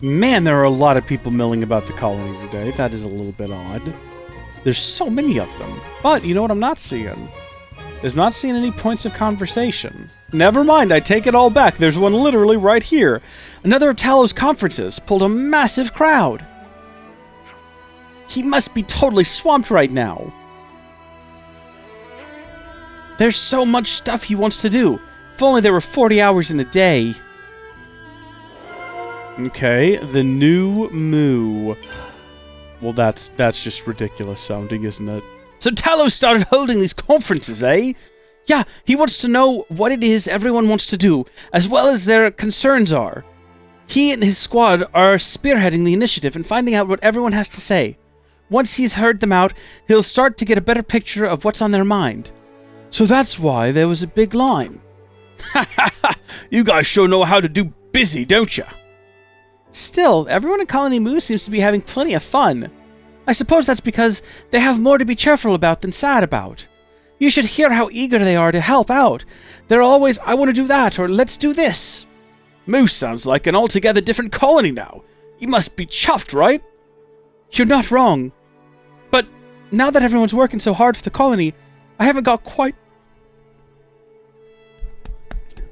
Man, there are a lot of people milling about the colony today. That is a little bit odd. There's so many of them. But you know what I'm not seeing? Is not seeing any points of conversation. Never mind, I take it all back. There's one literally right here. Another of Talos' conferences pulled a massive crowd. He must be totally swamped right now. There's so much stuff he wants to do. If only there were 40 hours in a day. Okay, the new Moo. Well, that's just ridiculous sounding, isn't it? So Talos started holding these conferences, eh? Yeah, he wants to know what it is everyone wants to do, as well as their concerns are. He and his squad are spearheading the initiative and finding out what everyone has to say. Once he's heard them out, he'll start to get a better picture of what's on their mind. So that's why there was a big line. Ha ha ha! You guys sure know how to do busy, don't you? Still, everyone in Colony Moo seems to be having plenty of fun. I suppose that's because they have more to be cheerful about than sad about. You should hear how eager they are to help out. They're always, I want to do that, or let's do this. Moo sounds like an altogether different colony now. You must be chuffed, right? You're not wrong. But now that everyone's working so hard for the colony, I haven't got quite...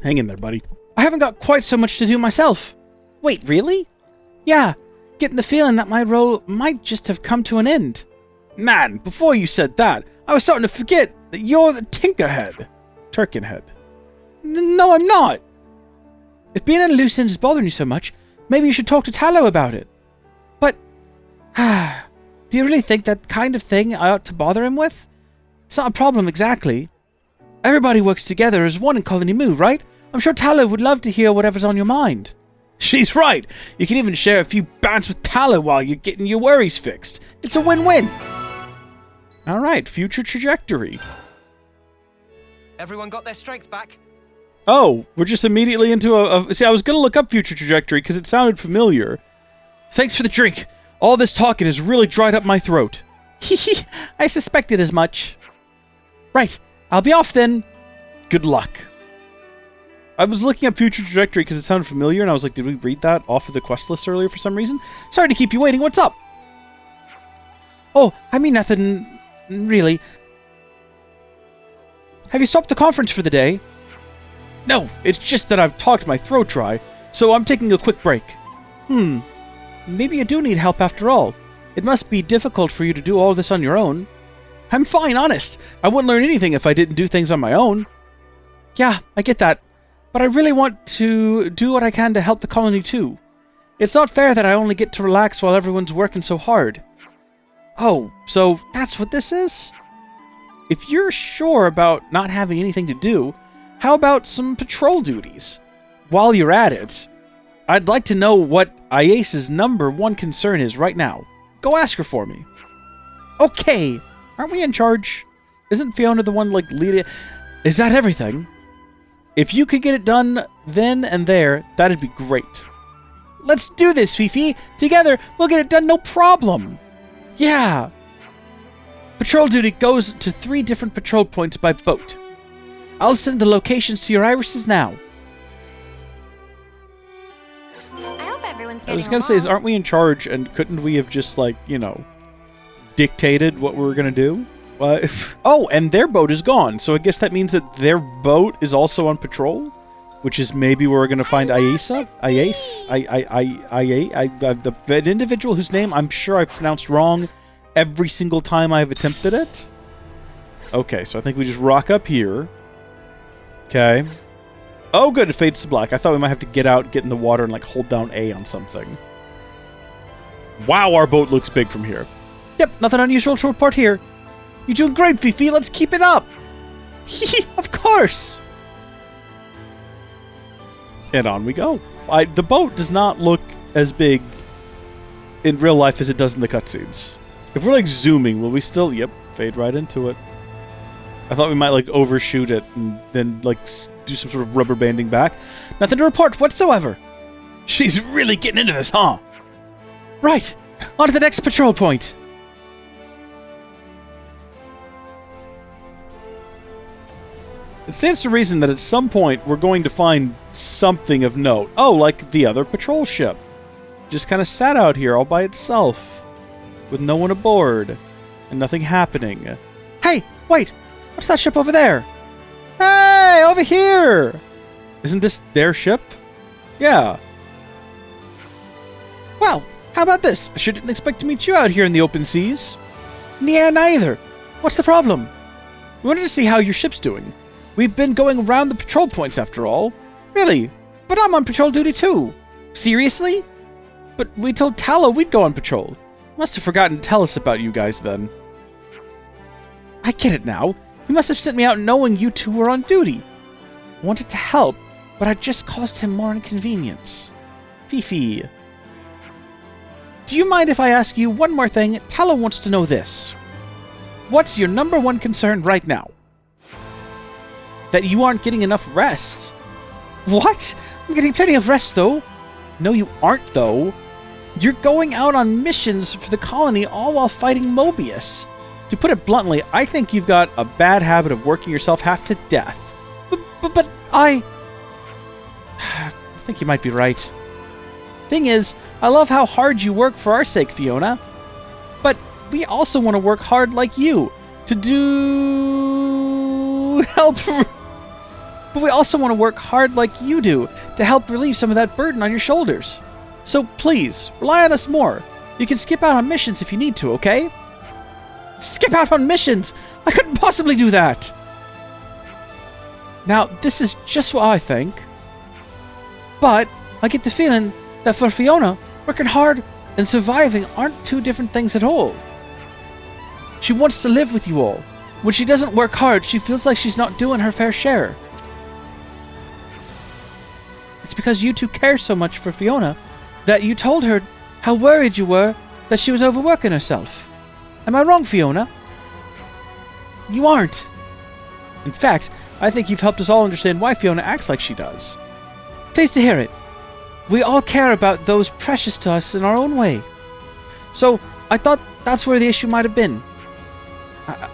Hang in there, buddy. I haven't got quite so much to do myself. Wait, really? Yeah, getting the feeling that my role might just have come to an end. Man, before you said that, I was starting to forget that you're the Tinkerhead. Turkinhead. No, I'm not. If being in a loose end is bothering you so much, maybe you should talk to Talo about it. But, do you really think that kind of thing I ought to bother him with? It's not a problem exactly. Everybody works together as one in Colony Moo, right? I'm sure Talo would love to hear whatever's on your mind. She's right. You can even share a few bants with Talo while you're getting your worries fixed. It's a win-win. All right, future trajectory. Everyone got their strength back? Oh, we're just immediately into See, I was going to look up future trajectory because it sounded familiar. Thanks for the drink. All this talking has really dried up my throat. Hehe, I suspected as much. Right, I'll be off then. Good luck. I was looking up future trajectory because it sounded familiar, and I was like, did we read that off of the quest list earlier for some reason? Sorry to keep you waiting. What's up? Oh, I mean nothing, really. Have you stopped the conference for the day? No, it's just that I've talked my throat dry, so I'm taking a quick break. Maybe you do need help after all. It must be difficult for you to do all this on your own. I'm fine, honest. I wouldn't learn anything if I didn't do things on my own. Yeah, I get that. But I really want to do what I can to help the colony too. It's not fair that I only get to relax while everyone's working so hard. Oh, so that's what this is? If you're sure about not having anything to do, how about some patrol duties? While you're at it, I'd like to know what Iace's #1 concern is right now. Go ask her for me. Okay, aren't we in charge? Isn't Fiona the one, like, leading? Is that everything? If you could get it done then and there, that'd be great. Let's do this, Fifi! Together, we'll get it done no problem! Yeah! Patrol duty goes to 3 different patrol points by boat. I'll send the locations to your irises now. I hope everyone's I was gonna say, aren't we in charge, and couldn't we have just, like, you know, dictated what we were gonna do? Oh, and their boat is gone, so I guess that means that their boat is also on patrol? Which is maybe where we're gonna find Iace? The individual whose name I'm sure I've pronounced wrong every single time I've attempted it? Okay, so I think we just rock up here. Okay. Oh, good, it fades to black. I thought we might have to get out, get in the water, and, like, hold down A on something. Wow, our boat looks big from here. Yep, nothing unusual to report here. You're doing great, Fifi. Let's keep it up. Of course. And on we go. The boat does not look as big in real life as it does in the cutscenes. If we're, like, zooming, will we still... Yep, fade right into it. I thought we might, like, overshoot it and then, like, do some sort of rubber banding back. Nothing to report whatsoever. She's really getting into this, huh? Right. On to the next patrol point. It stands to reason that at some point we're going to find something of note. Oh, like the other patrol ship. just kind of sat out here all by itself, with no one aboard, and nothing happening. Hey, wait! What's that ship over there? Hey, over here! Isn't this their ship? Yeah. Well, how about this? I sure didn't expect to meet you out here in the open seas. Yeah, neither. What's the problem? We wanted to see how your ship's doing. We've been going around the patrol points after all. Really? But I'm on patrol duty too. Seriously? But we told Tallow we'd go on patrol. Must have forgotten to tell us about you guys then. I get it now. He must have sent me out knowing you two were on duty. I wanted to help, but I just caused him more inconvenience. Fifi. Do you mind if I ask you one more thing? Tallow wants to know this. What's your #1 concern right now? That you aren't getting enough rest. What? I'm getting plenty of rest, though. No, you aren't, though. You're going out on missions for the colony all while fighting Mobius. To put it bluntly, I think you've got a bad habit of working yourself half to death. But I think you might be right. Thing is, I love how hard you work for our sake, Fiona. But we also want to work hard like you to help. But we also want to work hard like you do to help relieve some of that burden on your shoulders. So please, rely on us more. You can skip out on missions if you need to, okay? Skip out on missions? I couldn't possibly do that! Now, this is just what I think. But I get the feeling that for Fiona, working hard and surviving aren't two different things at all. She wants to live with you all. When she doesn't work hard, she feels like she's not doing her fair share. It's because you two care so much for Fiona that you told her how worried you were that she was overworking herself. Am I wrong, Fiona? You aren't. In fact, I think you've helped us all understand why Fiona acts like she does. Pleased to hear it. We all care about those precious to us in our own way. So, I thought that's where the issue might have been.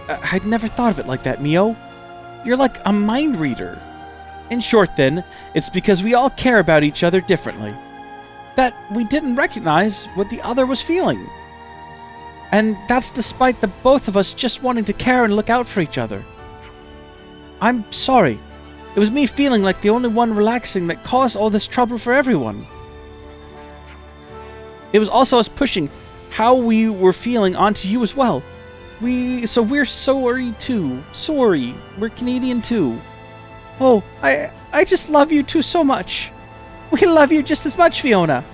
I'd never thought of it like that, Mio. You're like a mind reader. In short, then, it's because we all care about each other differently. That we didn't recognize what the other was feeling. And that's despite the both of us just wanting to care and look out for each other. I'm sorry. It was me feeling like the only one relaxing that caused all this trouble for everyone. It was also us pushing how we were feeling onto you as well. We're sorry too. Sorry. We're Canadian too. Oh, I just love you two so much. We love you just as much, Fiona.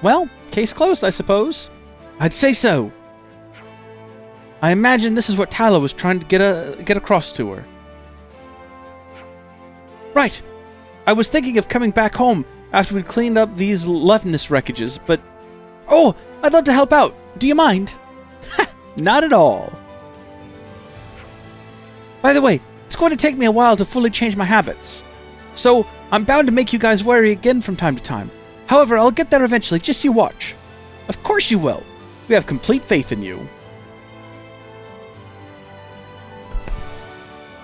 Well, case closed, I suppose. I'd say so. I imagine this is what Tallow was trying to get across to her. Right. I was thinking of coming back home after we'd cleaned up these Loveness wreckages, but... Oh, I'd love to help out. Do you mind? Not at all. By the way, it's going to take me a while to fully change my habits. So, I'm bound to make you guys worry again from time to time. However, I'll get there eventually, just you watch. Of course you will. We have complete faith in you.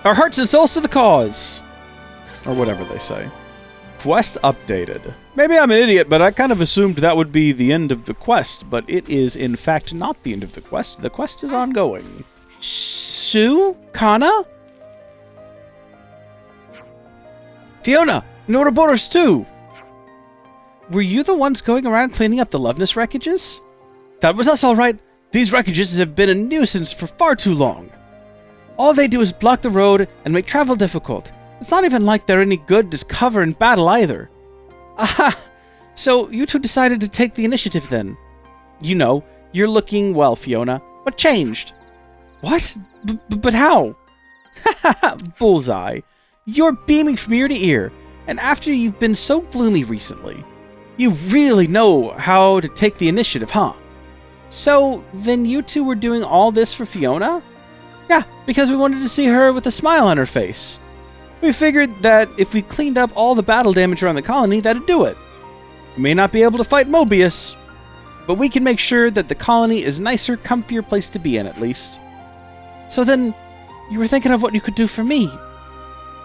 Our hearts and souls to the cause! Or whatever they say. Quest updated. Maybe I'm an idiot, but I kind of assumed that would be the end of the quest, but it is in fact not the end of the quest. The quest is ongoing. Sue? Kana? Fiona! Noroboros too! Were you the ones going around cleaning up the Loveness wreckages? That was us, alright. These wreckages have been a nuisance for far too long. All they do is block the road and make travel difficult. It's not even like they're any good as cover in battle either. Aha! So you two decided to take the initiative then. You know, you're looking well, Fiona. What changed? What? But how? Haha, bullseye. You're beaming from ear to ear, and after you've been so gloomy recently, you really know how to take the initiative, huh? So, then you two were doing all this for Fiona? Yeah, because we wanted to see her with a smile on her face. We figured that if we cleaned up all the battle damage around the colony, that'd do it. We may not be able to fight Mobius, but we can make sure that the colony is a nicer, comfier place to be in, at least. So then, you were thinking of what you could do for me.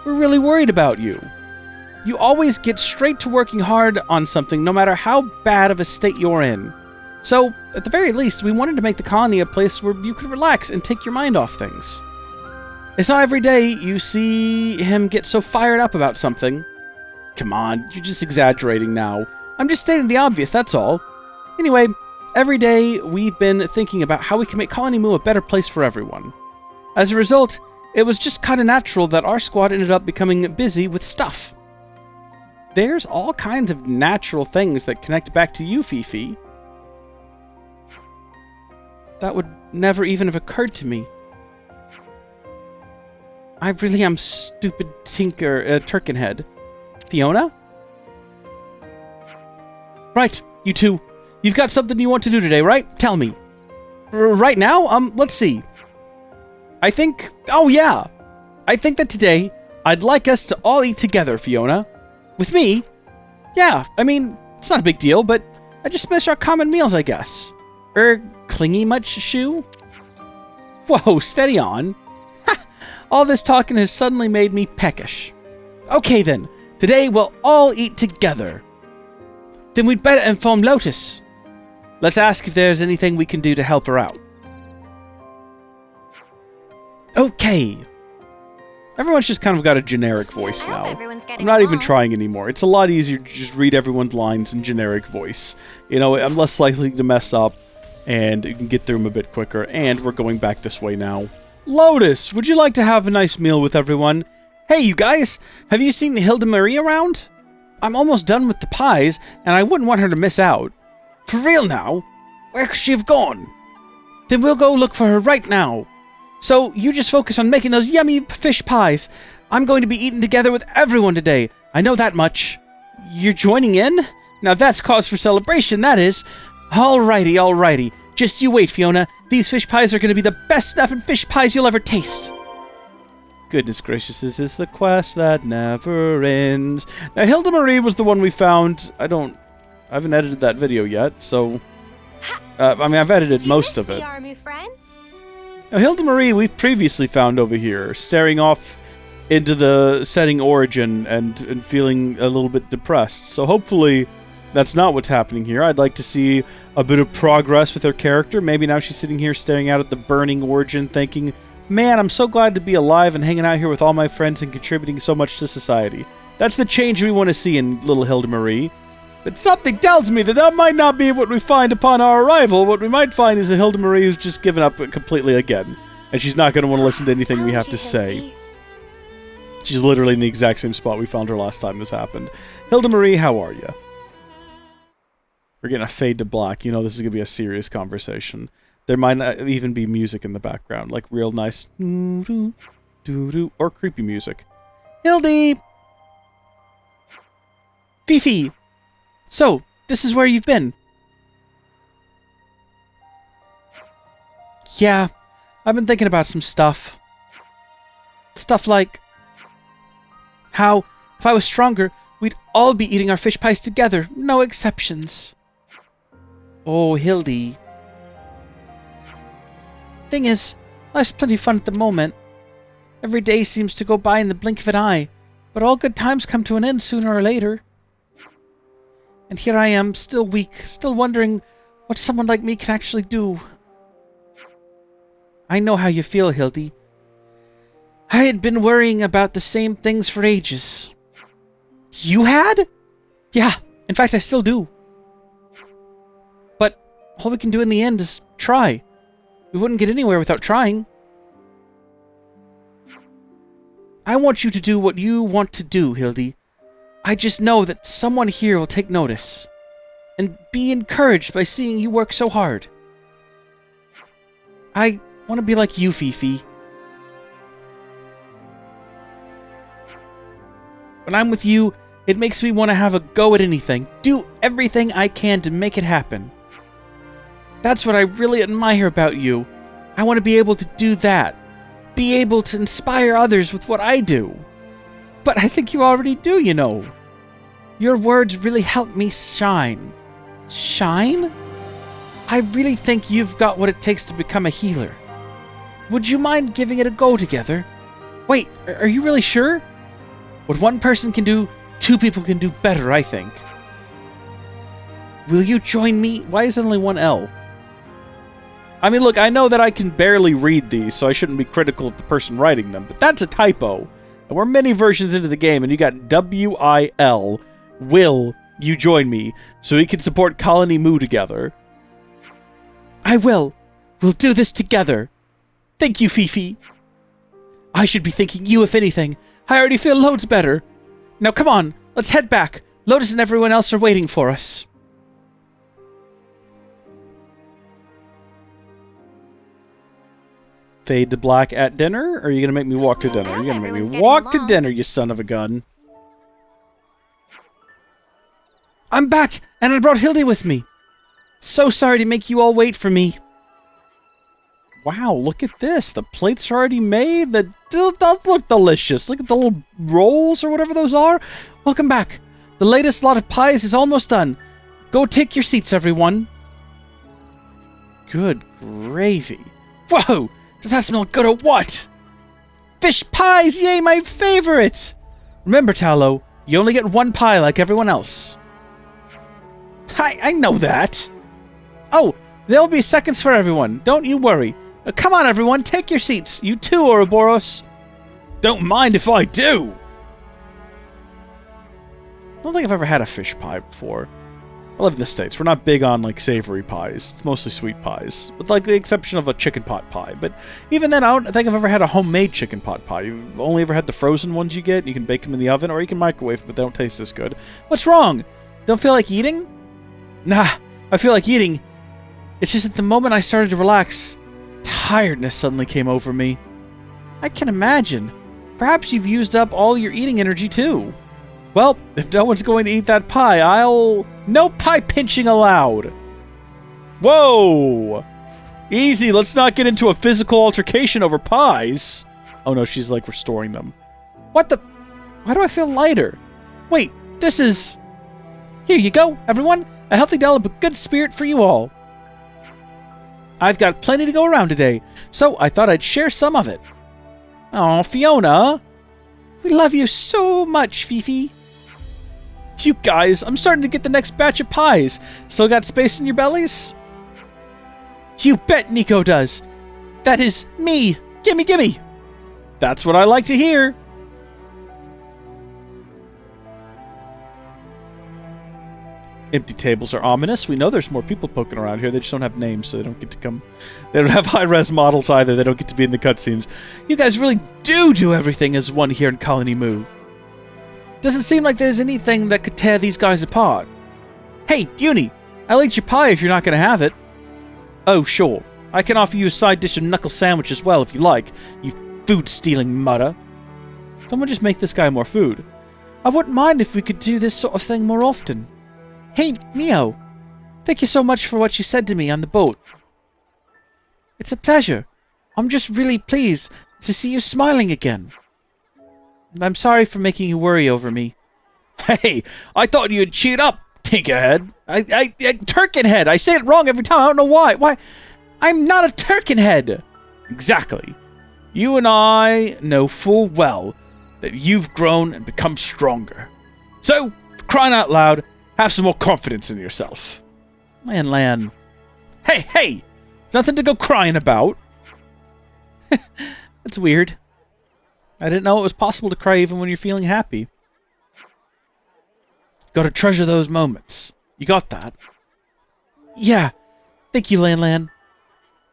We're really worried about you. You always get straight to working hard on something, no matter how bad of a state you're in. So, at the very least, we wanted to make the colony a place where you could relax and take your mind off things. It's not every day you see him get so fired up about something. Come on, you're just exaggerating now. I'm just stating the obvious, that's all. Anyway, every day we've been thinking about how we can make Colony Moo a better place for everyone. As a result, it was just kind of natural that our squad ended up becoming busy with stuff. There's all kinds of natural things that connect back to you, Fifi. That would never even have occurred to me. I really am stupid Turkenhead. Fiona? Right, you two. You've got something you want to do today, right? Tell me. Right now? Let's see. Oh yeah! I think that today, I'd like us to all eat together, Fiona. With me? Yeah, I mean, it's not a big deal, but I just miss our common meals, I guess. Clingy much, Shoe? Whoa, steady on. Ha! All this talking has suddenly made me peckish. Okay then, today we'll all eat together. Then we'd better inform Lotus. Let's ask if there's anything we can do to help her out. Okay. Everyone's just kind of got a generic voice now. I'm not even trying anymore. It's a lot easier to just read everyone's lines in generic voice. You know, I'm less likely to mess up, and you can get through them a bit quicker, and we're going back this way now. Lotus, would you like to have a nice meal with everyone? Hey, you guys, have you seen Hilda Marie around? I'm almost done with the pies, and I wouldn't want her to miss out. For real now? Where could she have gone? Then we'll go look for her right now. So, you just focus on making those yummy fish pies. I'm going to be eating together with everyone today. I know that much. You're joining in? Now that's cause for celebration, that is. Alrighty, alrighty. Just you wait, Fiona. These fish pies are going to be the best stuffing fish pies you'll ever taste. Goodness gracious, this is the quest that never ends. Now, Hilda Marie was the one we found. I haven't edited that video yet, so... I mean, I've edited most of it. Now, Hilda Marie we've previously found over here, staring off into the setting Origin and feeling a little bit depressed. So hopefully that's not what's happening here. I'd like to see a bit of progress with her character. Maybe now she's sitting here staring out at the burning Origin thinking, man, I'm so glad to be alive and hanging out here with all my friends and contributing so much to society. That's the change we want to see in little Hilda Marie. But something tells me that might not be what we find upon our arrival. What we might find is a Hilda Marie who's just given up completely again. And she's not going to want to listen to anything we have to say. She's literally in the exact same spot we found her last time this happened. Hilda Marie, how are you? We're getting a fade to black. You know this is going to be a serious conversation. There might not even be music in the background. Like real nice doo-doo, doo-doo, or creepy music. Hildy! Fifi! So, this is where you've been. Yeah, I've been thinking about some stuff. Stuff like how, if I was stronger, we'd all be eating our fish pies together, no exceptions. Oh, Hildy. Thing is, life's plenty fun at the moment. Every day seems to go by in the blink of an eye, but all good times come to an end sooner or later. And here I am, still weak, still wondering what someone like me can actually do. I know how you feel, Hildy. I had been worrying about the same things for ages. You had? Yeah, in fact I still do. But all we can do in the end is try. We wouldn't get anywhere without trying. I want you to do what you want to do, Hildy. I just know that someone here will take notice and be encouraged by seeing you work so hard. I want to be like you, Fifi. When I'm with you, it makes me want to have a go at anything, do everything I can to make it happen. That's what I really admire about you. I want to be able to do that, be able to inspire others with what I do. But I think you already do, you know. Your words really help me shine. Shine? I really think you've got what it takes to become a healer. Would you mind giving it a go together? Wait, are you really sure? What one person can do, Two people can do better, I think. Will you join me? Why is it only one L? I mean, look, I know that I can barely read these, so I shouldn't be critical of the person writing them, but that's a typo. And we're many versions into the game, and you got W-I-L. Will you join me, so we can support Colony Moo together? I will. We'll do this together. Thank you, Fifi. I should be thanking you, if anything. I already feel loads better. Now come on, let's head back. Lotus and everyone else are waiting for us. Fade to black at dinner? Or are you going to make me walk to dinner? You're going to make me walk to dinner, you son of a gun. I'm back, and I brought Hildy with me. So sorry to make you all wait for me. Wow, look at this. The plates are already made. That does look delicious. Look at the little rolls or whatever those are. Welcome back. The latest lot of pies is almost done. Go take your seats, everyone. Good gravy. Whoa! Does that smell good or what? Fish pies! Yay, my favorite! Remember, Tallow, you only get one pie like everyone else. I know that. Oh, there'll be seconds for everyone. Don't you worry. Now, come on, everyone, take your seats. You too, Ouroboros. Don't mind if I do. I don't think I've ever had a fish pie before. I live in the States. We're not big on, like, savory pies. It's mostly sweet pies. With, like, the exception of a chicken pot pie. But even then, I don't think I've ever had a homemade chicken pot pie. You've only ever had the frozen ones you get. You can bake them in the oven, or you can microwave them, but they don't taste as good. What's wrong? Don't feel like eating? Nah, I feel like eating. It's just at the moment I started to relax, tiredness suddenly came over me. I can imagine. Perhaps you've used up all your eating energy, too. Well, if no one's going to eat that pie, I'll... No pie pinching allowed! Whoa! Easy, let's not get into a physical altercation over pies. Oh no, she's like restoring them. What the... Why do I feel lighter? Wait, this is... Here you go, everyone. A healthy dollop of good spirit for you all. I've got plenty to go around today, so I thought I'd share some of it. Aw, Fiona. We love you so much, Fifi. You guys, I'm starting to get the next batch of pies. Still got space in your bellies? You bet Nico does. That is me. Gimme, gimme. That's what I like to hear. Empty tables are ominous. We know there's more people poking around here. They just don't have names, so they don't get to come. They don't have high-res models either. They don't get to be in the cutscenes. You guys really do everything as one here in Colony Moo. Doesn't seem like there's anything that could tear these guys apart. Hey, Uni, I'll eat your pie if you're not going to have it. Oh, sure. I can offer you a side dish of knuckle sandwich as well if you like, you food-stealing mutter. Someone just make this guy more food. I wouldn't mind if we could do this sort of thing more often. Hey, Mio. Thank you so much for what you said to me on the boat. It's a pleasure. I'm just really pleased to see you smiling again. I'm sorry for making you worry over me. Hey, I thought you'd cheat up, tinkerhead. Turkinhead. I say it wrong every time. I don't know why. Why? I'm not a Turkinhead. Exactly. You and I know full well that you've grown and become stronger. So, for crying out loud, have some more confidence in yourself. Lan. Hey! There's nothing to go crying about. That's weird. I didn't know it was possible to cry even when you're feeling happy. Gotta treasure those moments. You got that? Yeah. Thank you, Lan.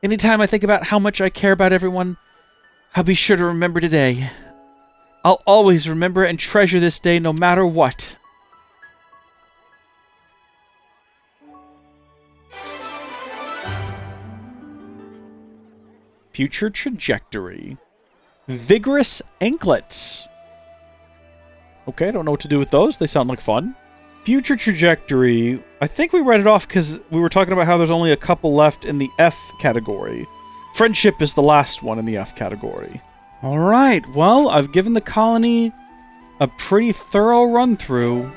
Anytime I think about how much I care about everyone, I'll be sure to remember today. I'll always remember and treasure this day no matter what. Future trajectory. Vigorous anklets. Okay, I don't know what to do with those. They sound like fun. Future trajectory. I think we read it off because we were talking about how there's only a couple left in the F category. Friendship is the last one in the F category. Alright, well, I've given the colony a pretty thorough run-through,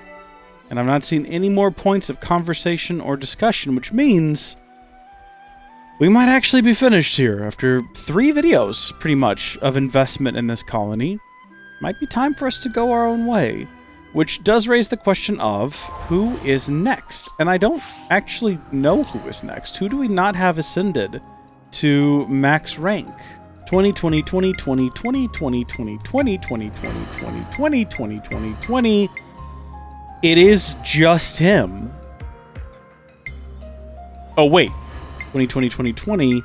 and I've not seen any more points of conversation or discussion, which means we might actually be finished here after 3 videos, pretty much, of investment in this colony. Might be time for us to go our own way. which does raise the question of who is next. And I don't actually know who is next. Who do we not have ascended to max rank? 2020, 2020, 2020, 2020, 2020, 2020, 2020, 2020. It is just him. Oh, wait. 2020, 2020,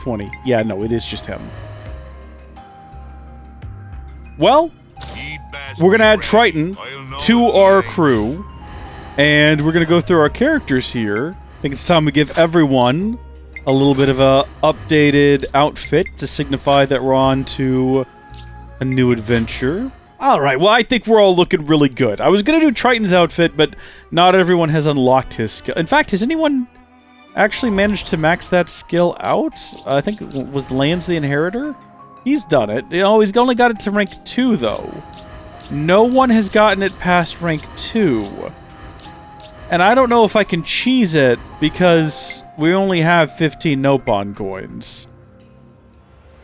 20. Yeah, no, it is just him. Well, we're going to add Triton to our crew, and we're going to go through our characters here. I think it's time we give everyone a little bit of a updated outfit to signify that we're on to a new adventure. Alright, well, I think we're all looking really good. I was going to do Triton's outfit, but not everyone has unlocked his skill. In fact, has anyone actually managed to max that skill out? I think it was Lance the Inheritor? He's done it. You know, he's only got it to rank 2, though. No one has gotten it past rank 2. And I don't know if I can cheese it, because we only have 15 Nopon coins.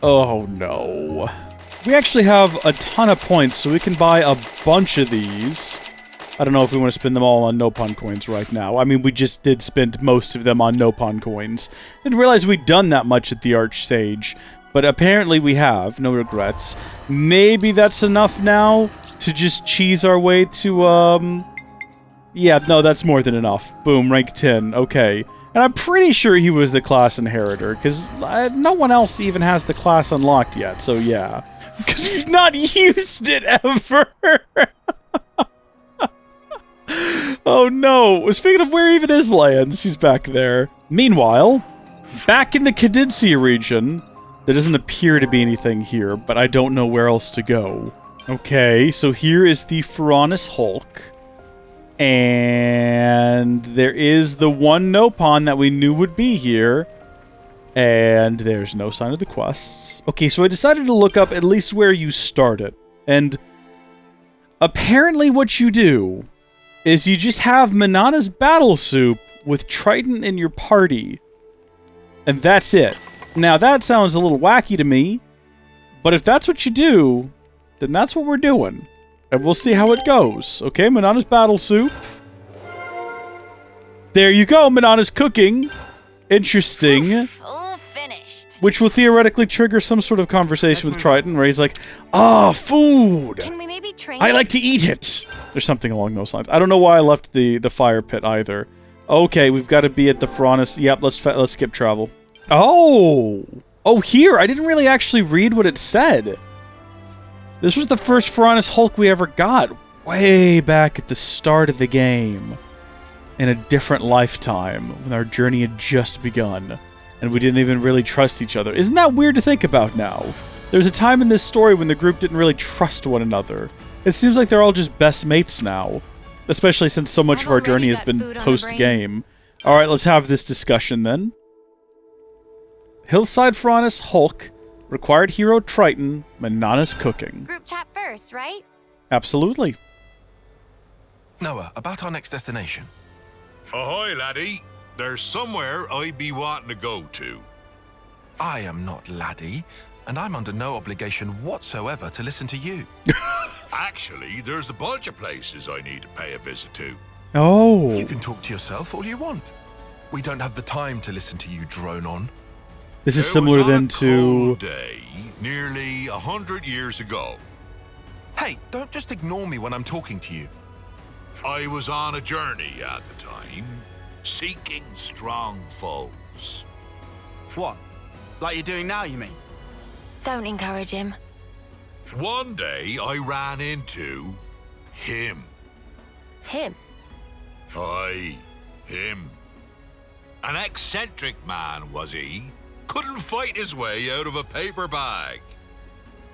Oh, no. We actually have a ton of points, so we can buy a bunch of these. I don't know if we want to spend them all on Nopon coins right now. I mean, we just did spend most of them on Nopon coins. Didn't realize we'd done that much at the Archsage, but apparently we have. No regrets. Maybe that's enough now to just cheese our way to, yeah, no, that's more than enough. Boom, rank 10. Okay. And I'm pretty sure he was the class inheritor, because no one else even has the class unlocked yet, so yeah. Because we've not used it ever! Oh no! Speaking of where even is Lance, he's back there. Meanwhile, back in the Cadencia region, there doesn't appear to be anything here, but I don't know where else to go. Okay, so here is the Furanis Hulk. And there is the one Nopon that we knew would be here. And there's no sign of the quest. Okay, so I decided to look up at least where you started. And apparently what you do is you just have Manana's battle soup with Triton in your party. And that's it. Now that sounds a little wacky to me, but if that's what you do, then that's what we're doing. And we'll see how it goes. Okay, Manana's battle soup. There you go, Manana's cooking. Interesting. All finished. Which will theoretically trigger some sort of conversation with Triton where he's like, ah, food! Can we maybe train? I like to eat it! Or something along those lines. I don't know why I left the fire pit either. Okay, we've got to be at the Furanis. Yep, let's skip travel. Oh! Oh, here! I didn't really actually read what it said. This was the first Furanis Hulk we ever got. Way back at the start of the game. In a different lifetime, when our journey had just begun. And we didn't even really trust each other. Isn't that weird to think about now? There's a time in this story when the group didn't really trust one another. It seems like they're all just best mates now. Especially since so much of our journey has been post-game. Alright, let's have this discussion then. Hillside Furanis Hulk, required hero Triton, Manana's cooking. Group chat first, right? Absolutely. Noah, about our next destination. Ahoy, laddie. There's somewhere I be wanting to go to. I am not laddie, and I'm under no obligation whatsoever to listen to you. Actually, there's a bunch of places I need to pay a visit to. Oh. You can talk to yourself all you want. We don't have the time to listen to you drone on. This is similar then to... cold day, nearly 100 years ago. Hey, don't just ignore me when I'm talking to you. I was on a journey at the time, seeking strong foes. What? Like you're doing now, you mean? Don't encourage him. One day, I ran into him. Him? Aye, him. An eccentric man, was he? Couldn't fight his way out of a paper bag.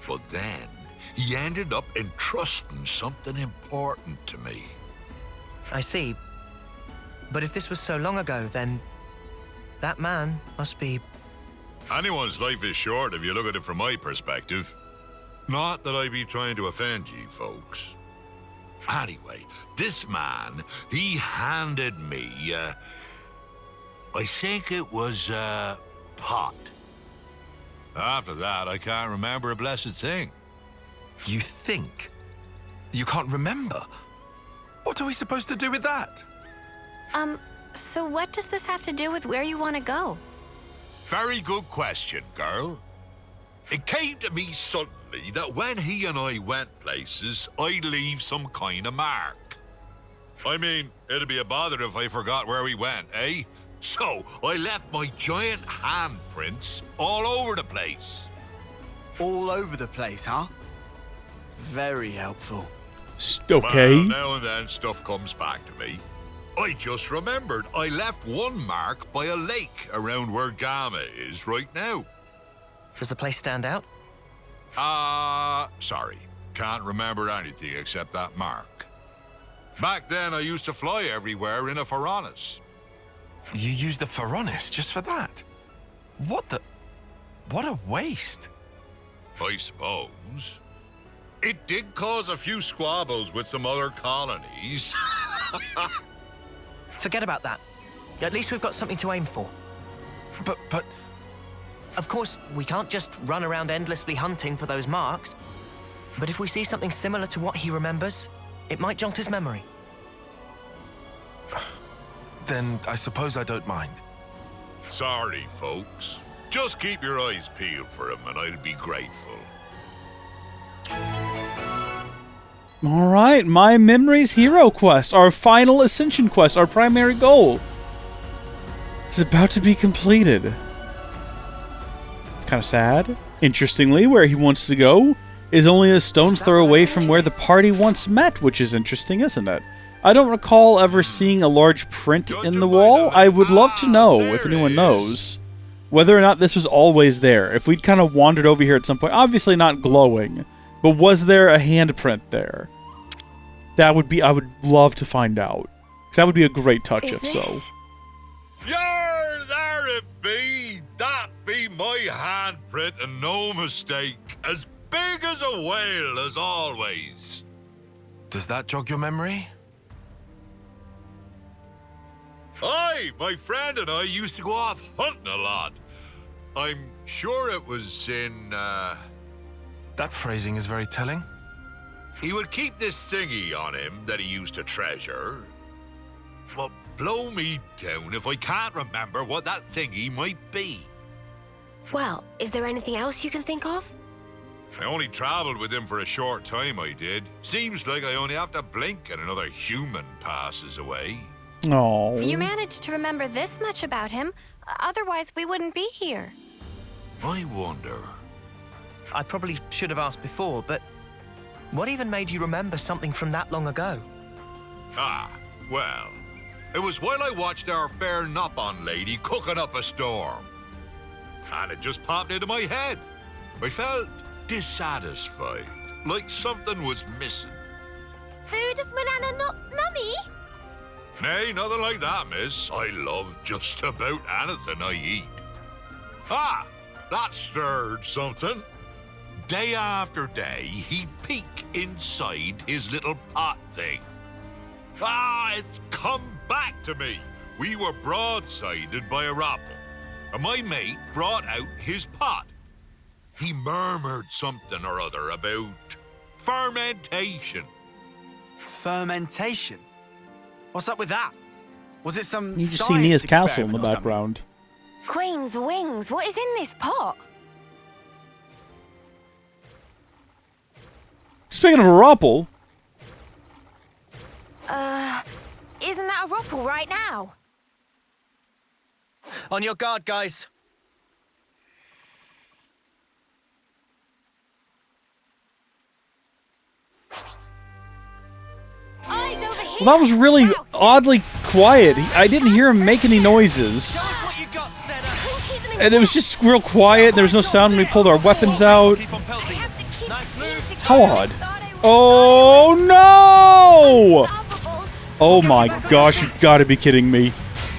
But then, he ended up entrusting something important to me. I see. But if this was so long ago, then that man must be... Anyone's life is short if you look at it from my perspective. Not that I be trying to offend you folks. Anyway, this man, he handed me, I think it was a pot. After that, I can't remember a blessed thing. You think? You can't remember? What are we supposed to do with that? So what does this have to do with where you want to go? Very good question, girl. It came to me suddenly that when he and I went places, I'd leave some kind of mark. I mean, it'd be a bother if I forgot where we went, eh? So, I left my giant handprints all over the place. All over the place, huh? Very helpful. Okay. Well, now and then stuff comes back to me. I just remembered I left one mark by a lake around where Gamma is right now. Does the place stand out? Sorry. Can't remember anything except that mark. Back then, I used to fly everywhere in a Pharaonis. You used the Pharaonis just for that? What a waste. I suppose. It did cause a few squabbles with some other colonies. Forget about that. At least we've got something to aim for. But Of course, we can't just run around endlessly hunting for those marks. But if we see something similar to what he remembers, it might jog his memory. then I suppose I don't mind. Sorry, folks. Just keep your eyes peeled for him and I'll be grateful. All right, My Memories Hero Quest, our final Ascension quest, our primary goal, is about to be completed. It's kind of sad. Interestingly, where he wants to go is only a stone's throw away from where the party once met, which is interesting, isn't it? I don't recall ever seeing a large print in the wall. I would love to know, if anyone knows, whether or not this was always there. If we'd kind of wandered over here at some point, obviously not glowing, but was there a handprint there? That would be, I would love to find out. Because that would be a great touch if so. Yar, there it be. That be my handprint and no mistake. As big as a whale as always. Does that jog your memory? Aye, my friend and I used to go off hunting a lot. I'm sure it was in, That phrasing is very telling. He would keep this thingy on him that he used to treasure. Well, blow me down if I can't remember what that thingy might be. Well, is there anything else you can think of? I only traveled with him for a short time, I did. Seems like I only have to blink and another human passes away. Oh. You managed to remember this much about him. Otherwise, we wouldn't be here. I wonder. I probably should have asked before, but what even made you remember something from that long ago? Ah, well, it was while I watched our fair Nopon lady cooking up a storm. And it just popped into my head. I felt dissatisfied, like something was missing. Food of Manana not nummy? Nay, nothing like that, miss. I love just about anything I eat. Ah, that stirred something. Day after day, he'd peek inside his little pot thing. Ah, it's come back to me. We were broadsided by a robber, and my mate brought out his pot. He murmured something or other about fermentation. Fermentation? What's up with that? Was it some You just see science Nia's castle in experiment the or something? background. Queen's wings, what is in this pot? Speaking of a Rapple, Isn't that a rupple right now? On your guard, guys. Eyes over here! well, that was really Now, oddly quiet. I didn't hear him make any noises. What you got, Senna? we'll keep them in And it was just real quiet. There was no sound when we pulled our weapons out. Keep on I pelting. have to keep Nice the team move. together. How odd. I thought I was Oh no! unstoppable. Oh my gosh, you've got to be kidding me.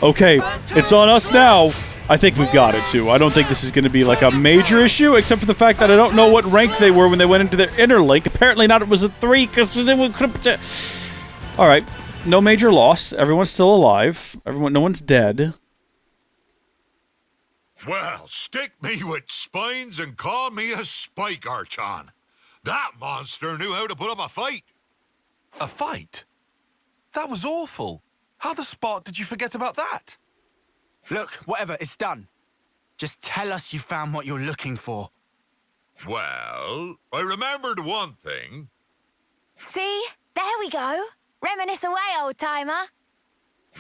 Okay, it's on us now. I think we've got it too. I don't think this is going to be like a major issue, except for the fact that I don't know what rank they were when they went into their inner link. Apparently not, it was a 3, because Alright, no major loss. Everyone's still alive. No one's dead. Well, stick me with spines and call me a spike archon. That monster knew how to put up a fight. A fight? That was awful. How the Spark did you forget about that? Look, whatever, it's done. Just tell us you found what you're looking for. Well, I remembered one thing. See? There we go. Reminisce away, old-timer.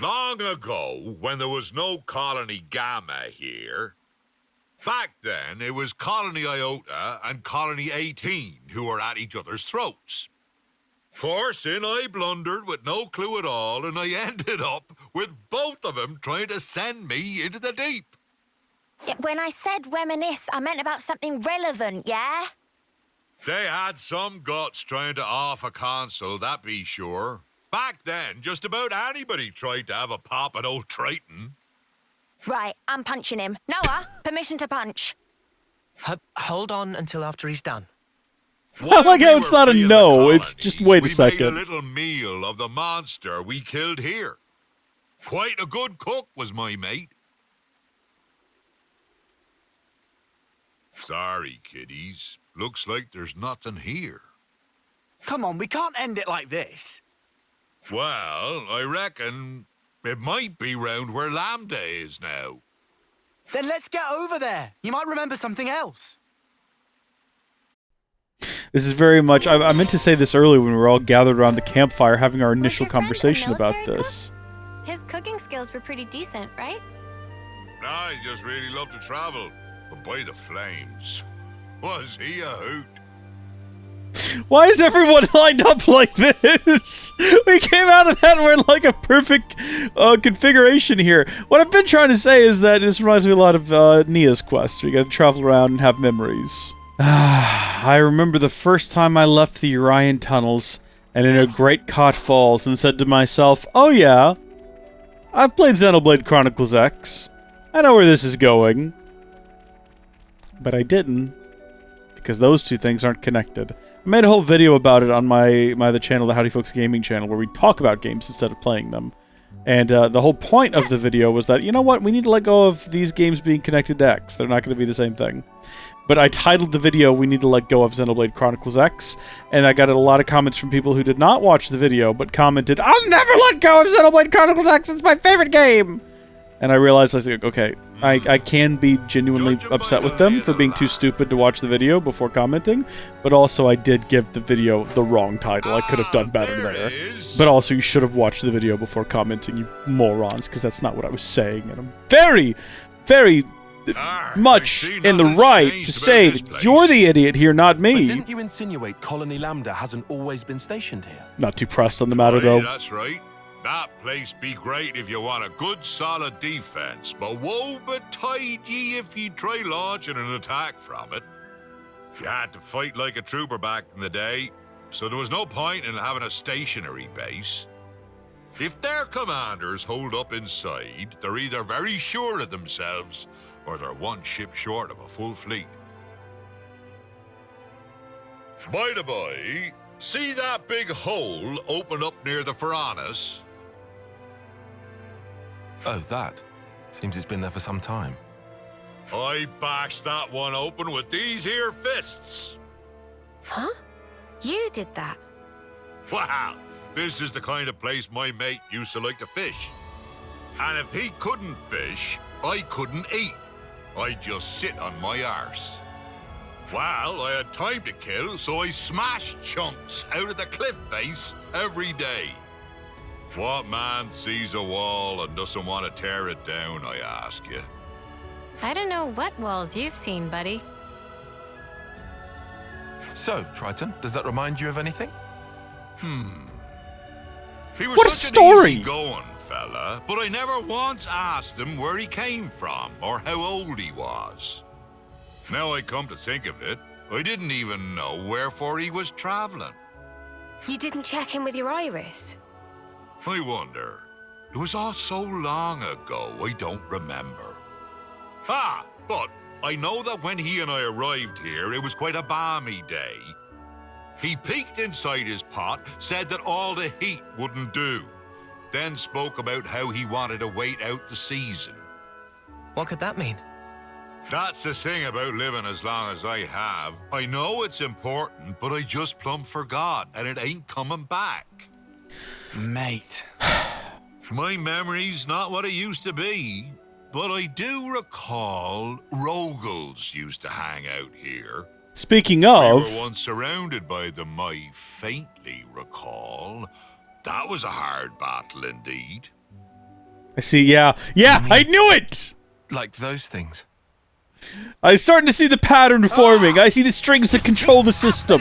Long ago, when there was no Colony Gamma here, back then it was Colony Iota and Colony 18 who were at each other's throats. Of course, in I blundered with no clue at all, and I ended up with both of them trying to send me into the deep. When I said reminisce, I meant about something relevant, yeah? They had some guts trying to off a console, that be sure. Back then, just about anybody tried to have a pop at old Triton. Right, I'm punching him. Noah, permission to punch. Hold on until after he's done. I like how it's not a no, it's just wait a We second. made a little meal of the monster we killed here. Quite a good cook was my mate. Sorry, kiddies. Looks like there's nothing here. Come on, we can't end it like this. Well, I reckon it might be round where Lambda is now. Then let's get over there. You might remember something else. This is very much... I meant to say this earlier when we were all gathered around the campfire having our Was initial your friend a conversation about military this. His cooking skills were pretty decent, right? I just really love to travel. But by the flames, was he a hoot? Why is everyone lined up like this? We came out of that and we're in like a perfect configuration here. What I've been trying to say is that this reminds me a lot of Nia's quest. We gotta travel around and have memories. I remember the first time I left the Orion tunnels and in a Great Cot Falls and said to myself, oh yeah, I've played Xenoblade Chronicles X. I know where this is going. But I didn't. Because those two things aren't connected. I made a whole video about it on my other channel, the Howdy Folks Gaming channel, where we talk about games instead of playing them. And the whole point of the video was that, you know what, we need to let go of these games being connected to X. They're not going to be the same thing. But I titled the video, We Need to Let Go of Xenoblade Chronicles X, and I got a lot of comments from people who did not watch the video, but commented, I'll never let go of Xenoblade Chronicles X, it's my favorite game! And I realized, I was like, okay, I can be genuinely upset with them for being too stupid to watch the video before commenting, but also I did give the video the wrong title. I could have done better there. But also, you should have watched the video before commenting, you morons, because that's not what I was saying, and I'm very, very much in the right to say that you're the idiot here, not But me. didn't you insinuate Colony Lambda hasn't always been stationed here? Not too pressed on the matter, Aye, though. that's right. That place be great if you want a good solid defense, but woe betide ye if ye try launching an attack from it. You had to fight like a trooper back in the day, so there was no point in having a stationary base. If their commanders hold up inside, they're either very sure of themselves, or they're one ship short of a full fleet. By the by, see that big hole open up near the Furnace? Oh, that. Seems it's been there for some time. I bashed that one open with these here fists. Huh? You did that? Wow, this is the kind of place my mate used to like to fish. And if he couldn't fish, I couldn't eat. I'd just sit on my arse. Well, I had time to kill, so I smashed chunks out of the cliff face every day. What man sees a wall and doesn't want to tear it down, I ask you? I don't know what walls you've seen, buddy. So, Triton, does that remind you of anything? He was What a such story! an easygoing fella, but I never once asked him where he came from or how old he was. Now I come to think of it, I didn't even know wherefore he was traveling. You didn't check in with your iris? I wonder. It was all so long ago, I don't remember. Ah, but I know that when he and I arrived here, it was quite a balmy day. He peeked inside his pot, said that all the heat wouldn't do, then spoke about how he wanted to wait out the season. What could that mean? That's the thing about living as long as I have. I know it's important, but I just plumb forgot, and it ain't coming back. Mate. My memory's not what it used to be, but I do recall Rogals used to hang out here. Speaking of... We were once surrounded by them, I faintly recall. That was a hard battle indeed. I see, yeah. Yeah, I knew it! Like those things. I'm starting to see the pattern forming. I see the strings that control the system.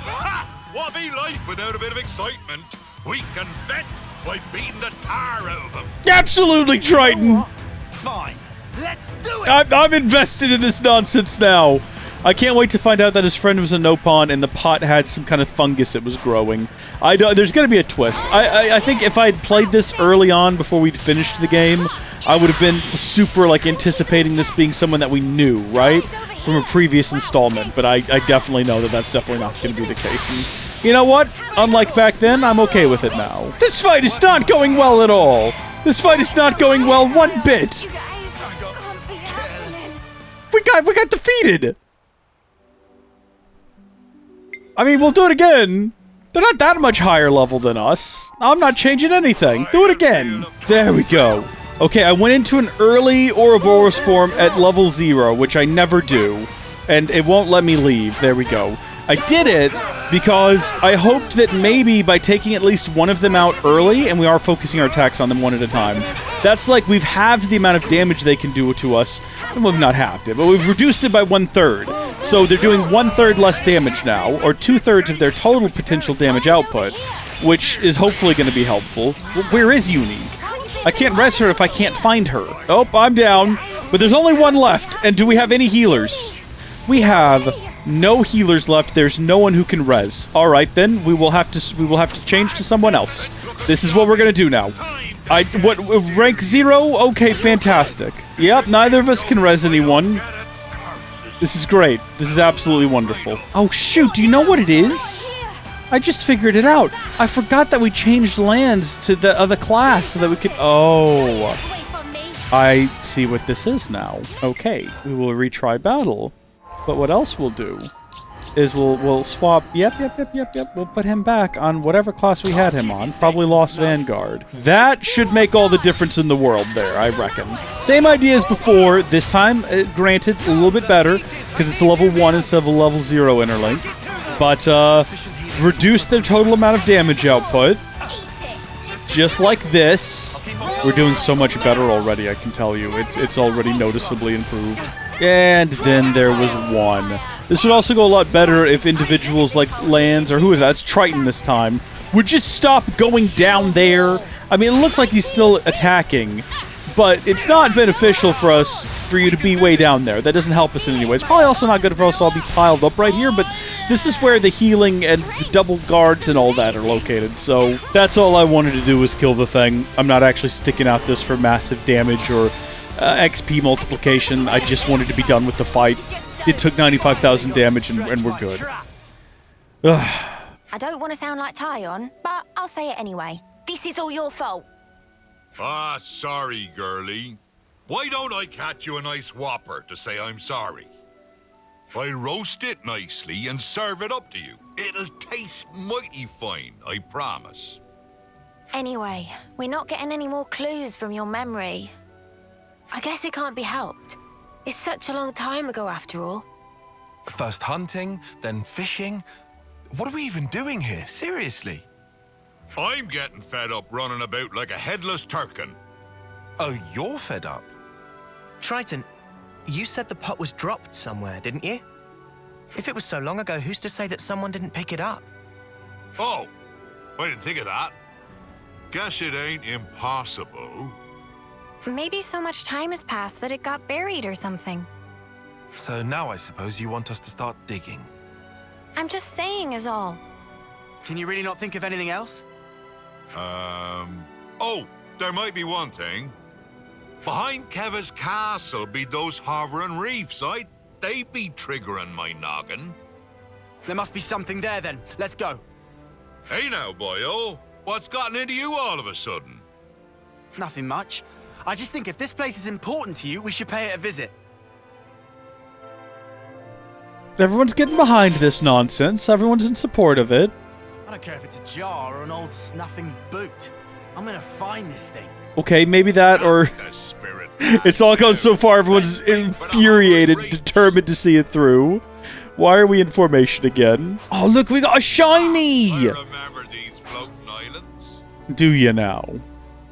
Ha! What be life without a bit of excitement? We can vent by beating the tar out of them. Absolutely, Triton! Fine. Let's do it! I'm invested in this nonsense now. I can't wait to find out that his friend was a Nopon and the pot had some kind of fungus that was growing. There's gonna be a twist. I think if I had played this early on before we'd finished the game, I would have been super, like, anticipating this being someone that we knew, right? From a previous installment, but I definitely know that that's definitely not gonna be the case. And you know what? Unlike back then, I'm okay with it now. This fight is not going well at all! This fight is not going well one bit! We got defeated! I mean, we'll do it again. They're not that much higher level than us. I'm not changing anything. Do it again. There we go. Okay, I went into an early Ouroboros form at level 0, which I never do. And it won't let me leave. There we go. I did it because I hoped that maybe by taking at least one of them out early, and we are focusing our attacks on them one at a time, that's like we've halved the amount of damage they can do to us. And we've not halved it, but we've reduced it by 1/3. So they're doing 1/3 less damage now, or 2/3 of their total potential damage output, which is hopefully going to be helpful. Well, where is Uni? I can't res her if I can't find her. Oh, I'm down. But there's only one left. And do we have any healers? We have no healers left. There's no one who can res. All right, then we will have to change to someone else. This is what we're gonna do now. What rank 0? Okay, fantastic. Yep, neither of us can res anyone. This is great. This is absolutely wonderful. Oh shoot! Do you know what it is? I just figured it out. I forgot that we changed lands to the other class so that we could. Oh, I see what this is now. Okay, we will retry battle. But what else we'll do is we'll swap. Yep. We'll put him back on whatever class we had him on. Probably Lost Vanguard. That should make all the difference in the world there, I reckon. Same idea as before. This time, granted, a little bit better because it's a level 1 instead of a level 0 interlink. But reduce their total amount of damage output. Just like this. We're doing so much better already, I can tell you. It's already noticeably improved. And then there was one. This would also go a lot better if individuals like Lands, or who is that? It's Triton this time, would just stop going down there. I mean, it looks like he's still attacking, but it's not beneficial for you to be way down there. That doesn't help us in any way. It's probably also not good for us to all be piled up right here, but this is where the healing and the double guards and all that are located. So that's all I wanted to do was kill the thing. I'm not actually sticking out this for massive damage or XP multiplication. I just wanted to be done with the fight. It took 95,000 damage and we're good. Ugh. I don't want to sound like Tyon, but I'll say it anyway. This is all your fault. Ah, sorry, girlie. Why don't I catch you a nice whopper to say I'm sorry? I'll roast it nicely and serve it up to you. It'll taste mighty fine, I promise. Anyway, we're not getting any more clues from your memory. I guess it can't be helped. It's such a long time ago after all. First hunting, then fishing. What are we even doing here? Seriously? I'm getting fed up running about like a headless turkin. Oh, you're fed up? Triton, you said the pot was dropped somewhere, didn't you? If it was so long ago, who's to say that someone didn't pick it up? Oh, I didn't think of that. Guess it ain't impossible. Maybe so much time has passed that it got buried or something. So now I suppose you want us to start digging. I'm just saying is all. Can you really not think of anything else? Oh, there might be one thing. Behind Keva's castle be those hovering reefs, they be triggering my noggin. There must be something there then. Let's go. Hey now, boyo. What's gotten into you all of a sudden? Nothing much. I just think if this place is important to you, we should pay it a visit. Everyone's getting behind this nonsense. Everyone's in support of it. I don't care if it's a jar or an old snuffing boot. I'm gonna find this thing. Okay, maybe that, or it's all gone so far, everyone's infuriated, determined to see it through. Why are we in formation again? Oh, look, we got a shiny! I remember these floating islands. Do you now?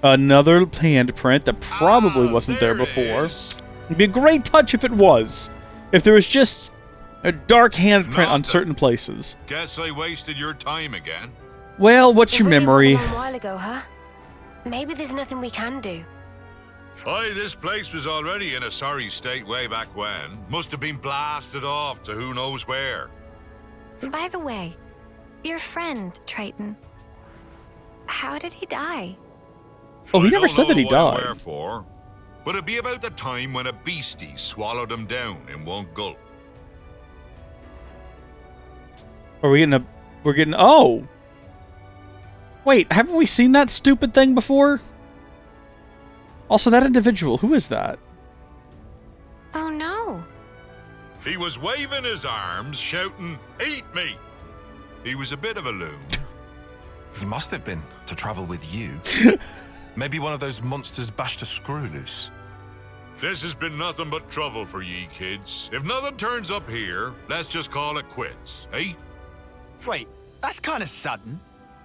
Another handprint that probably wasn't there before. It'd be a great touch if it was. If there was just a dark handprint on certain places. Guess I wasted your time again. Well, what's your memory? A while ago, huh? Maybe there's nothing we can do. Aye, this place was already in a sorry state way back when. Must have been blasted off to who knows where. By the way, your friend, Triton, how did he die? Oh, he I never don't said that he know why or died. Wherefore, but it'd be about the time when a beastie swallowed him down in one gulp. Are we getting a... We're getting... Oh! Wait, haven't we seen that stupid thing before? Also, that individual, who is that? Oh no. He was waving his arms, shouting, "Eat me!" He was a bit of a loon. He must have been, to travel with you. Maybe one of those monsters bashed a screw loose. This has been nothing but trouble for ye kids. If nothing turns up here, let's just call it quits, eh? Wait, that's kind of sudden.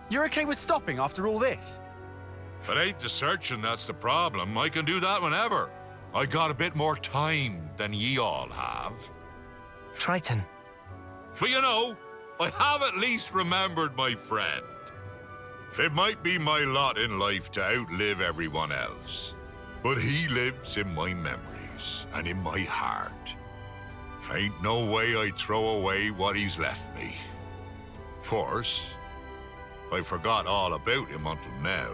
You're okay with stopping after all this? It ain't the searching that's the problem. I can do that whenever. I got a bit more time than ye all have. Triton. But you know, I have at least remembered my friend. It might be my lot in life to outlive everyone else, but he lives in my memories and in my heart. Ain't no way I'd throw away what he's left me. Of course, I forgot all about him until now,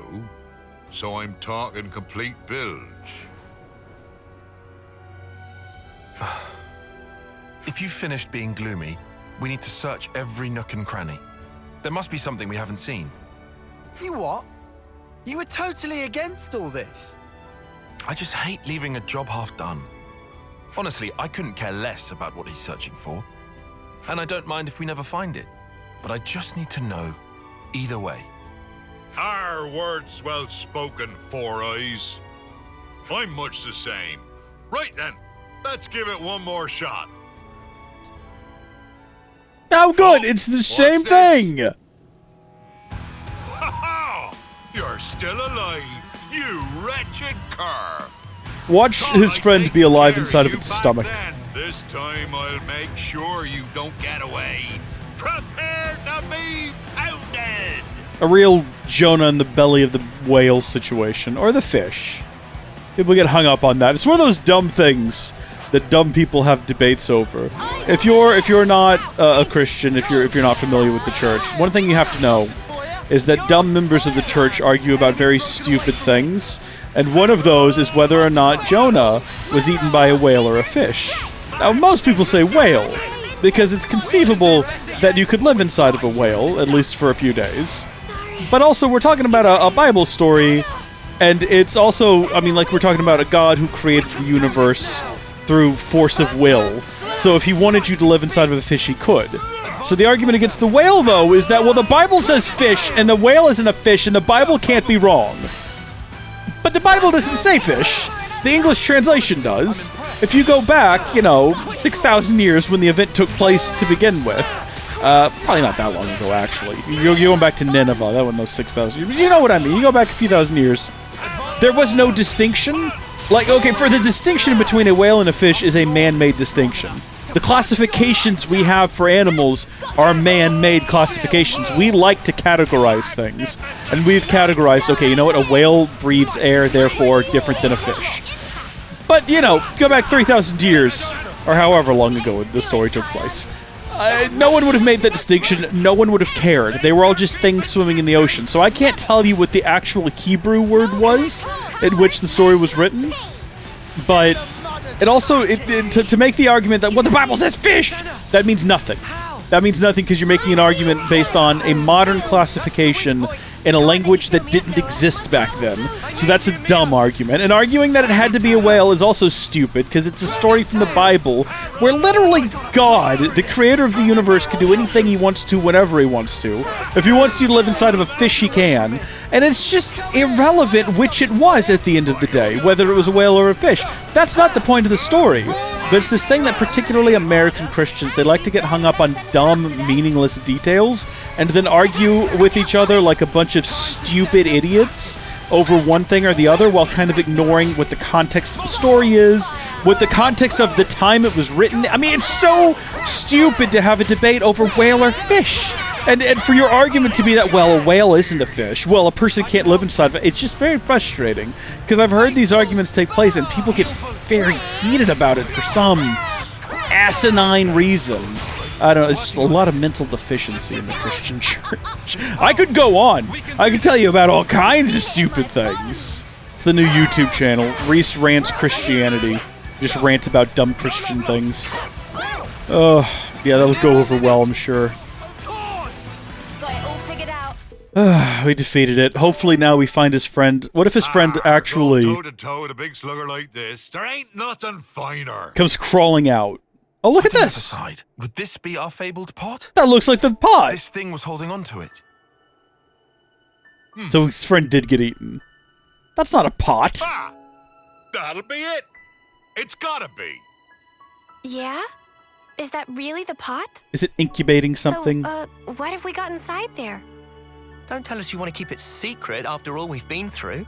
so I'm talking complete bilge. If you've finished being gloomy, we need to search every nook and cranny. There must be something we haven't seen. You what? You were totally against all this. I just hate leaving a job half done. Honestly, I couldn't care less about what he's searching for. And I don't mind if we never find it. But I just need to know either way. Our words well spoken, Four Eyes. I'm much the same. Right then, let's give it one more shot. Oh, good! It's the same this? thing! Ha ha! You're still alive, you wretched cur! Watch Thought his I'd friend take be alive care inside of you its back stomach. then. This time I'll make sure you don't get away. Prepare to be pounded! A real Jonah in the belly of the whale situation. Or the fish. People get hung up on that. It's one of those dumb things that dumb people have debates over. If you're not a Christian, if you're not familiar with the church, one thing you have to know is that dumb members of the church argue about very stupid things, and one of those is whether or not Jonah was eaten by a whale or a fish. Now, most people say whale, because it's conceivable that you could live inside of a whale, at least for a few days. But also, we're talking about a Bible story, and it's also, I mean, like, we're talking about a God who created the universe through force of will. So if he wanted you to live inside of a fish, he could. So the argument against the whale, though, is that, well, the Bible says fish, and the whale isn't a fish, and the Bible can't be wrong. But the Bible doesn't say fish. The English translation does. If you go back, 6,000 years when the event took place to begin with, probably not that long ago, actually. You're going back to Nineveh, that wasn't no 6,000 years. But you know what I mean. You go back a few thousand years. There was no distinction. Like, okay, for the distinction between a whale and a fish is a man-made distinction. The classifications we have for animals are man-made classifications. We like to categorize things. And we've categorized, okay, you know what? A whale breathes air, therefore different than a fish. But, go back 3,000 years, or however long ago the story took place. No one would have made that distinction. No one would have cared. They were all just things swimming in the ocean. So I can't tell you what the actual Hebrew word was in which the story was written. But it also, to make the argument that, well, the Bible says fish, that means nothing. That means nothing because you're making an argument based on a modern classification in a language that didn't exist back then. So that's a dumb argument. And arguing that it had to be a whale is also stupid because it's a story from the Bible where literally God, the creator of the universe, can do anything he wants to whenever he wants to. If he wants you to live inside of a fish, he can. And it's just irrelevant which it was at the end of the day, whether it was a whale or a fish. That's not the point of the story. But it's this thing that particularly American Christians, they like to get hung up on dumb, meaningless details and then argue with each other like a bunch of stupid idiots over one thing or the other while kind of ignoring what the context of the story is, what the context of the time it was written. I mean, it's so stupid to have a debate over whale or fish. And for your argument to be that, well, a whale isn't a fish, well, a person can't live inside of it, it's just very frustrating. Because I've heard these arguments take place and people get very heated about it for some asinine reason. I don't know, it's just a lot of mental deficiency in the Christian church. I could go on. I could tell you about all kinds of stupid things. It's the new YouTube channel, Reese Rants Christianity. Just rant about dumb Christian things. Oh, yeah, that'll go over well, I'm sure. We defeated it. Hopefully now we find his friend. What if his friend actually toe to toe with a big slugger like this? There ain't nothing finer. Comes crawling out. Oh, look at this. Aside, would this be our fabled pot? That looks like the pot. This thing was holding on to it. So his friend did get eaten. That's not a pot. Ah, that'll be it. It's gotta be. Yeah? Is that really the pot? Is it incubating something? So, what if we got inside there? Don't tell us you want to keep it secret after all we've been through.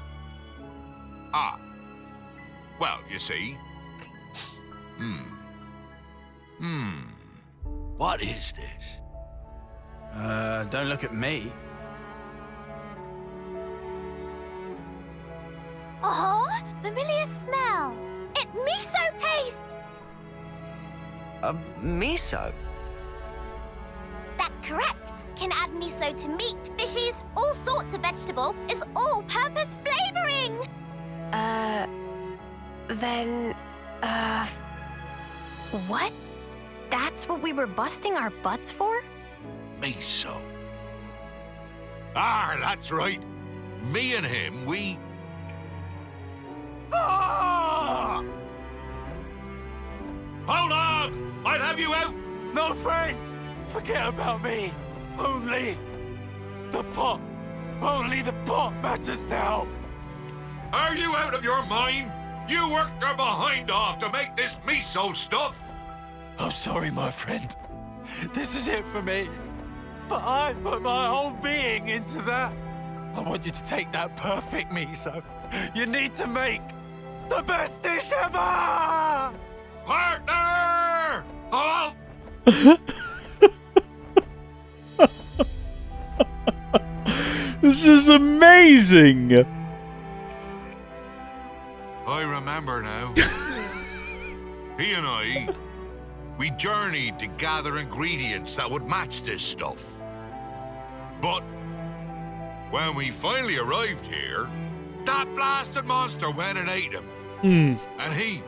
Ah. Well, you see. What is this? Don't look at me. Oh, familiar smell. It's miso paste. Miso? That's correct. Can add miso to meat, fishes, all sorts of vegetable. It's all-purpose flavoring. What? That's what we were busting our butts for? Miso. Ah, that's right. Me and him, we... Ah! Hold on! I'll have you out! No, Frank! Forget about me. Only the pot. Only the pot matters now. Are you out of your mind? You worked your behind off to make this miso stuff. I'm sorry, my friend. This is it for me. But I put my whole being into that. I want you to take that perfect miso. You need to make the best dish ever! Partner! Oh! This is amazing! I remember now. He and I, we journeyed to gather ingredients that would match this stuff. But when we finally arrived here, that blasted monster went and ate him. And he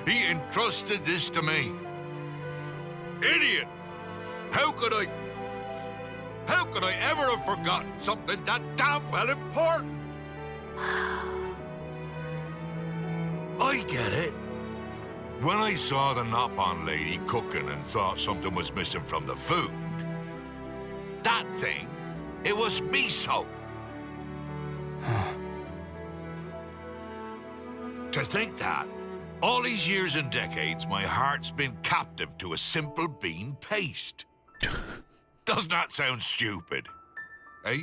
entrusted this to me. Idiot! How could I ever have forgotten something that damn well important? I get it. When I saw the Nopon lady cooking and thought something was missing from the food, that thing, it was miso. To think that, all these years and decades, my heart's been captive to a simple bean paste. Does not sound stupid, eh?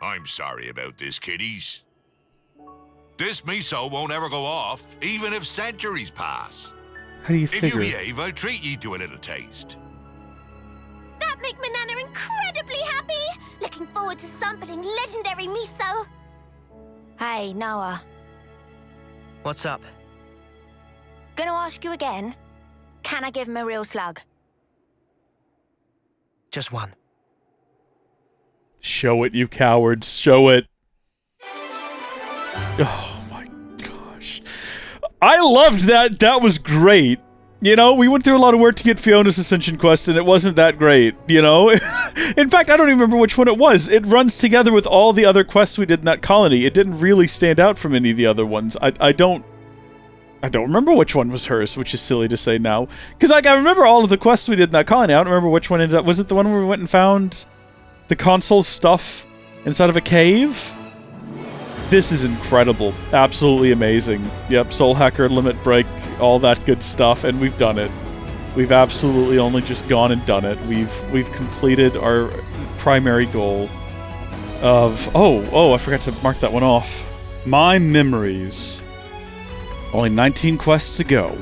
I'm sorry about this, kiddies. This miso won't ever go off, even if centuries pass. How do you If you figure? behave, I'll treat ye to a little taste. That make Manana incredibly happy. Looking forward to sampling legendary miso. Hey, Noah. What's up? Gonna ask you again. Can I give him a real slug? Just one. Show it, you cowards. Show it. Oh my gosh. I loved that. That was great. You know, we went through a lot of work to get Fiona's Ascension quest, and it wasn't that great, you know? In fact, I don't even remember which one it was. It runs together with all the other quests we did in that colony. It didn't really stand out from any of the other ones. I don't remember which one was hers, which is silly to say now. Because, like, I remember all of the quests we did in that colony. I don't remember which one ended up... Was it the one where we went and found the console stuff inside of a cave? This is incredible. Absolutely amazing. Yep, Soul Hacker, Limit Break, all that good stuff, and we've done it. We've absolutely only just gone and done it. We've completed our primary goal of... Oh, I forgot to mark that one off. My memories. Only 19 quests to go.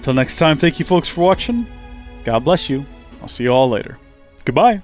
Till next time, thank you folks for watching. God bless you. I'll see you all later. Goodbye.